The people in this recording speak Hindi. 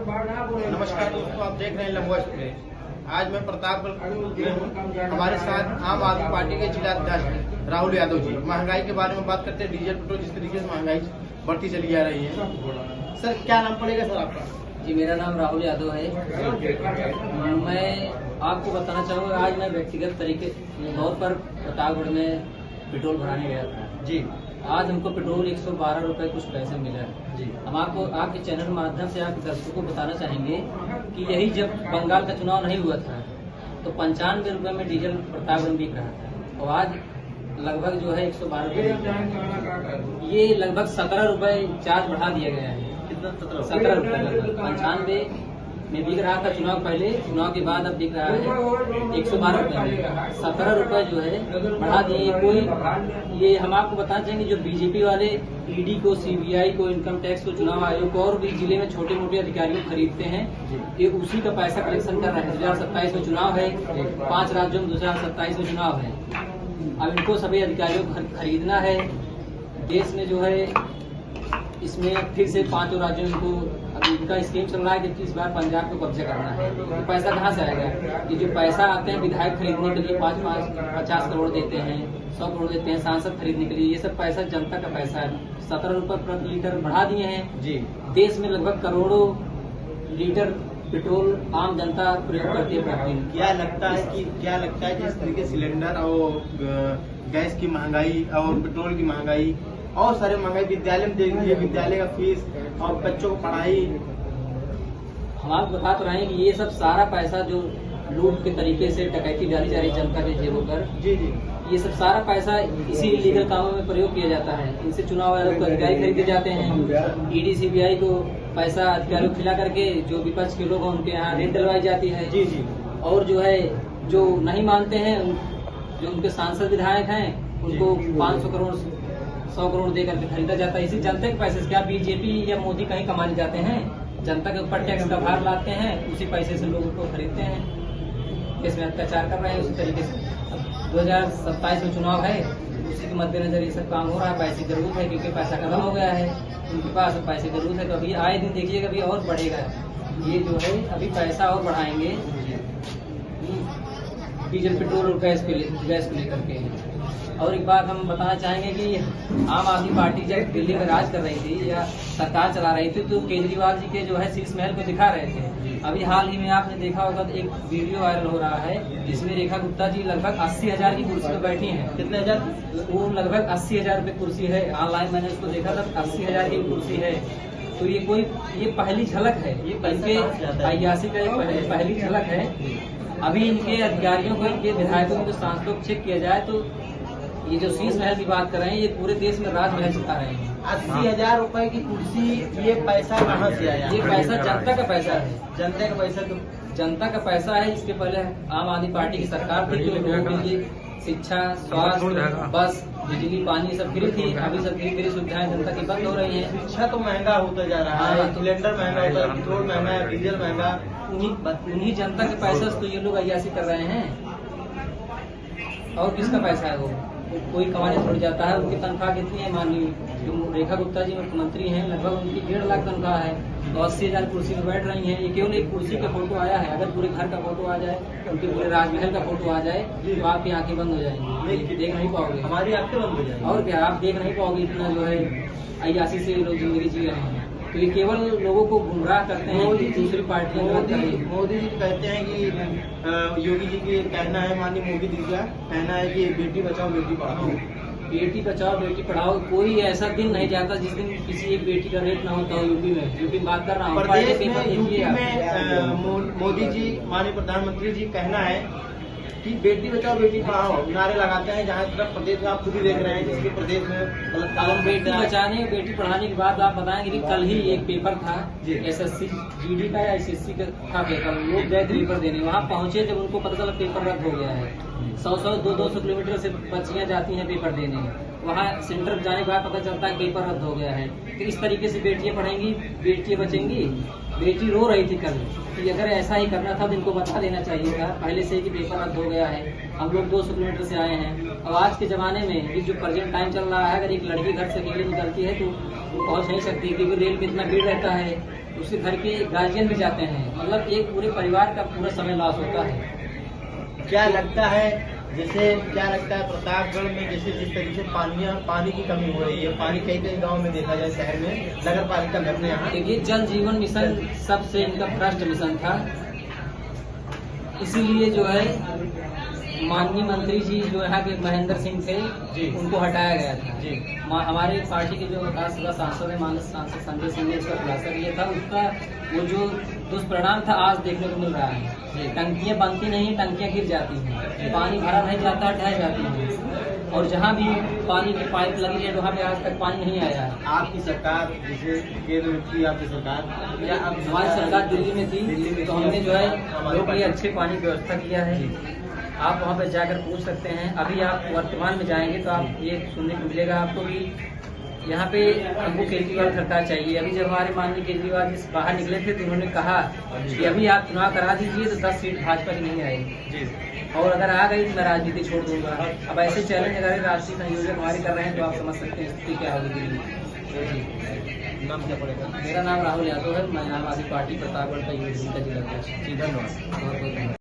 नमस्कार दोस्तों, आप देख रहे हैं लंबा एक्सप्रेस। आज मैं प्रतापगढ़ में हूँ। हमारे साथ आम आदमी पार्टी के जिला अध्यक्ष राहुल यादव जी। महंगाई के बारे में बात करते हैं। डीजल पेट्रोल जिस तरीके से महंगाई बढ़ती चली जा रही है, सर क्या नाम पड़ेगा सर आपका? जी, मेरा नाम राहुल यादव है। मैं आपको बताना चाहूँगा, आज मैं व्यक्तिगत तरीके तौर पर प्रतापगढ़ में पेट्रोल भराने गया था। जी, आज हमको पेट्रोल 112 रुपए कुछ पैसे मिला है। जी, हम आपको आपके चैनल माध्यम से आपके दर्शकों को बताना चाहेंगे कि यही जब बंगाल का चुनाव नहीं हुआ था तो 95 रुपए में डीजल प्रतापगढ़ बिक रहा था, और आज लगभग जो है 112 रुपए। ये लगभग 17 रुपए चार्ज बढ़ा दिया गया है। कितना? 17 रुपए लगभग 95 में बिक रहा था चुनाव पहले, चुनाव के बाद अब बिक रहा है 112 रुपए में। 17 रुपए जो है बढ़ा दिए। कोई ये हम आपको बताना चाहेंगे, जो बीजेपी वाले ईडी को, सीबीआई को, इनकम टैक्स को, चुनाव आयोग को और भी जिले में छोटे मोटे अधिकारियों को खरीदते हैं, ये उसी का पैसा कलेक्शन कर रहे हैं। 2027 में चुनाव है, 5 राज्यों में 2027 में चुनाव है। अब इनको सभी अधिकारियों को खरीदना है। देश में जो है इसमें फिर से 5 राज्यों में इनको अभी इनका स्कीम चल रहा है कि इस बार पंजाब को कब्जा करना है। तो पैसा कहाँ से आएगा? ये जो पैसा आते हैं विधायक खरीदने के लिए 50 करोड़ देते हैं, 100 करोड़ देते हैं सांसद खरीदने के लिए, ये सब पैसा जनता का पैसा है। 17 रुपए प्रति लीटर बढ़ा दिए हैं। जी, देश में लगभग करोड़ों लीटर पेट्रोल आम जनता प्रयोग करती है प्रतिदिन। क्या लगता है कि इस तरीके सिलेंडर और गैस की महंगाई और पेट्रोल की महंगाई और सारे महंगाई, विद्यालय में देख लीजिए, विद्यालय का फीस और बच्चों को पढ़ाई, हम आपको बता तो रहे हैं कि ये सब सारा पैसा जो लूट के तरीके से डकैती डाली जा रही है जनता के जेबों पर, जी जी, ये सब सारा पैसा इसी इलीगल कामों में प्रयोग किया जाता है। इनसे चुनाव आयोग को अधिकारी खरीदे जाते हैं। ईडी सीबीआई को पैसा अधिकारियों को खिला करके जो विपक्ष के लोग हैं उनके यहाँ रेड डलवाई जाती है। जी जी, और जो है जो नहीं मानते हैं, जो उनके सांसद विधायक हैं, उनको 500 करोड़ 100 करोड़ दे करके खरीदा जाता है। इसी जनता के पैसे से। क्या बीजेपी या मोदी कहीं कमाने जाते हैं? जनता के ऊपर टैक्स का भार लाते हैं, उसी पैसे से लोगों को खरीदते हैं। इसमें अत्याचार कर रहे हैं उसी तरीके से। 2027 में चुनाव है, उसी के मद्देनजर ये सब काम हो रहा है। पैसे की जरूरत है क्योंकि पैसा खत्म हो गया है उनके पास, पैसे की जरूरत है। तो अभी आए दिन देखिएगा अभी और बढ़ेगा ये जो है, अभी पैसा और बढ़ाएंगे डीजल पेट्रोल और गैस को लेकर के। और एक बात हम बताना चाहेंगे कि आम आदमी पार्टी जब दिल्ली में राज कर रही थी या सरकार चला रही थी तो केजरीवाल जी के जो है शीश महल को दिखा रहे थे। अभी हाल ही में आपने देखा होगा तो एक वीडियो वायरल हो रहा है जिसमें रेखा गुप्ता जी लगभग 80,000 की कुर्सी पर बैठी हैं। कितने हजार? वो लगभग 80,000 रुपये कुर्सी है। ऑनलाइन मैंने उसको देखा था, 80,000 की कुर्सी है। तो ये पहली झलक है, ये इनके अय्यासी का एक पहली झलक है। अभी इनके अधिकारियों को, इनके विधायकों को, सांसदों को चेक किया जाए तो ये जो शीश महल की बात कर रहे हैं, ये पूरे देश में राजमहल चला रहे हैं। 80,000 रुपए की कुर्सी, ये पैसा कहाँ से आया? ये पैसा जनता का पैसा है। जनता का पैसा तो जनता का पैसा है। इसके पहले आम आदमी पार्टी की सरकार थी तो लोगों के लिए शिक्षा, स्वास्थ्य, बस, बिजली, पानी सब फ्री थी। अभी सब फ्री सुविधाएं जनता की बंद हो रही हैं। शिक्षा तो महंगा होता जा रहा है, सिलेंडर महंगा होता है, पेट्रोल महंगा है, डीजल महंगा। उन्हीं जनता के पैसे से तो ये लोग अय्यासी कर रहे हैं। और किसका पैसा है? वो कोई कमाने थोड़ी जाता है। उनकी तनख्वाह कितनी है? माननीय रेखा गुप्ता जी मुख्यमंत्री हैं, लगभग उनकी 1.5 लाख तनख्वाह है। तो 80,000 कुर्सी में बैठ रही हैं। ये केवल एक कुर्सी का फोटो आया है। अगर पूरे घर का फोटो आ जाए, उनके पूरे राजमहल का फोटो आ जाए तो आपकी आंखें बंद हो जाएंगी, देख नहीं पाओगे। हमारी आंखें बंद हो जाएंगी। और क्या, आप देख नहीं पाओगे। इतना जो है अय्यासी से लोग जिंदगी जी रहे हैं। तो ये केवल लोगों को गुमराह करते हैं कि दूसरी पार्टी। मोदी जी कहते हैं कि योगी जी की कहना है, माननीय मोदी जी का कहना है कि बेटी बचाओ बेटी पढ़ाओ। बेटी बचाओ बेटी पढ़ाओ। कोई ऐसा दिन नहीं जाता जिस दिन किसी एक बेटी का रेट ना होता हो। यूपी में बात कर रहा हूँ। प्रदेश में यूपी में मोदी जी, माननीय प्रधानमंत्री जी कहना है कि बेटी बचाओ बेटी पढ़ाओ नारे लगाते हैं। जहाँ तरफ प्रदेश में आप खुद ही देख रहे हैं जिसके प्रदेश में बेटी बचाने बेटी पढ़ाने की बात आप बताएंगे कि कल ही एक पेपर था SSC GD का या SSC का था पेपर। लोग गए पेपर देने, वहाँ पहुँचे जब उनको पता चला पेपर रद्द हो गया है। 100-100 200 किलोमीटर से बच्चियाँ जाती हैं पेपर देने, वहाँ सेंटर जाने के बाद पता चलता है पेपर रद्द हो गया है। तो इस तरीके से बेटियाँ पढ़ेंगी, बेटियाँ बचेंगी। बेटी रो रही थी कल कि अगर ऐसा ही करना था तो इनको बता देना चाहिए था पहले से कि पेपर रद्द हो गया है। हम लोग 200 किलोमीटर से आए हैं। अब आज के जमाने में ये जो प्रेजेंट टाइम चल रहा है, अगर एक लड़की घर से अकेले निकलती है तो वो पहुंच नहीं सकती क्योंकि रेल में इतना भीड़ रहता है। उसके घर के गार्जियन भी जाते हैं, मतलब एक पूरे परिवार का पूरा समय लॉस होता है। क्या लगता है प्रतापगढ़ में जैसे जिस तरीके से पानी की कमी हो रही है, पानी कई कई गांव में देखा जाए, शहर में नगर पालिका में अपने यहाँ देखिए, जल जीवन मिशन सबसे इनका भ्रष्ट मिशन था, इसीलिए जो है माननीय मंत्री जी जो यहाँ के महेंद्र सिंह थे उनको हटाया गया था जी। हमारे पार्टी के जो विधानसभा सांसद है माननीय सांसद संजय सिंह ने इसका खुलासा किया था, उसका वो जो दुष्परिणाम था आज देखने को मिल रहा है। टंकियाँ बनती नहीं, टंकियाँ गिर जाती हैं, पानी भरा नहीं जाता, ढह जाती हैं, और जहाँ भी पानी की पाइप लगी है वहाँ पे आज तक पानी नहीं आया है। आपकी सरकार जैसे केंद्र में थी, आपकी सरकार या हमारी सरकार दिल्ली में थी, तो हमने जो है लोगों के लिए अच्छे पानी की व्यवस्था किया है। आप वहाँ पर जाकर पूछ सकते हैं। अभी आप वर्तमान में जाएंगे तो आप ये सुनने को मिलेगा आपको कि यहाँ पे हमको केजरीवाल सरकार चाहिए। अभी जब हमारे माननीय केजरीवाल जी बाहर निकले थे तो उन्होंने कहा कि अभी आप चुनाव करा दीजिए तो 10 सीट भाजपा की नहीं आएगी, और अगर आ गई तो मैं राजनीति छोड़ दूंगा। अब ऐसे चैलेंज अगर राष्ट्रीय संयोजक हमारे कर रहे हैं तो आप समझ सकते हैं स्थिति क्या होगी दिल्ली। नाम क्या पड़ेगा? मेरा नाम राहुल यादव है, मैं आम आदमी पार्टी प्रतापगढ़ का यूथ का जिला अध्यक्ष। धन्यवाद। बहुत बहुत धन्यवाद।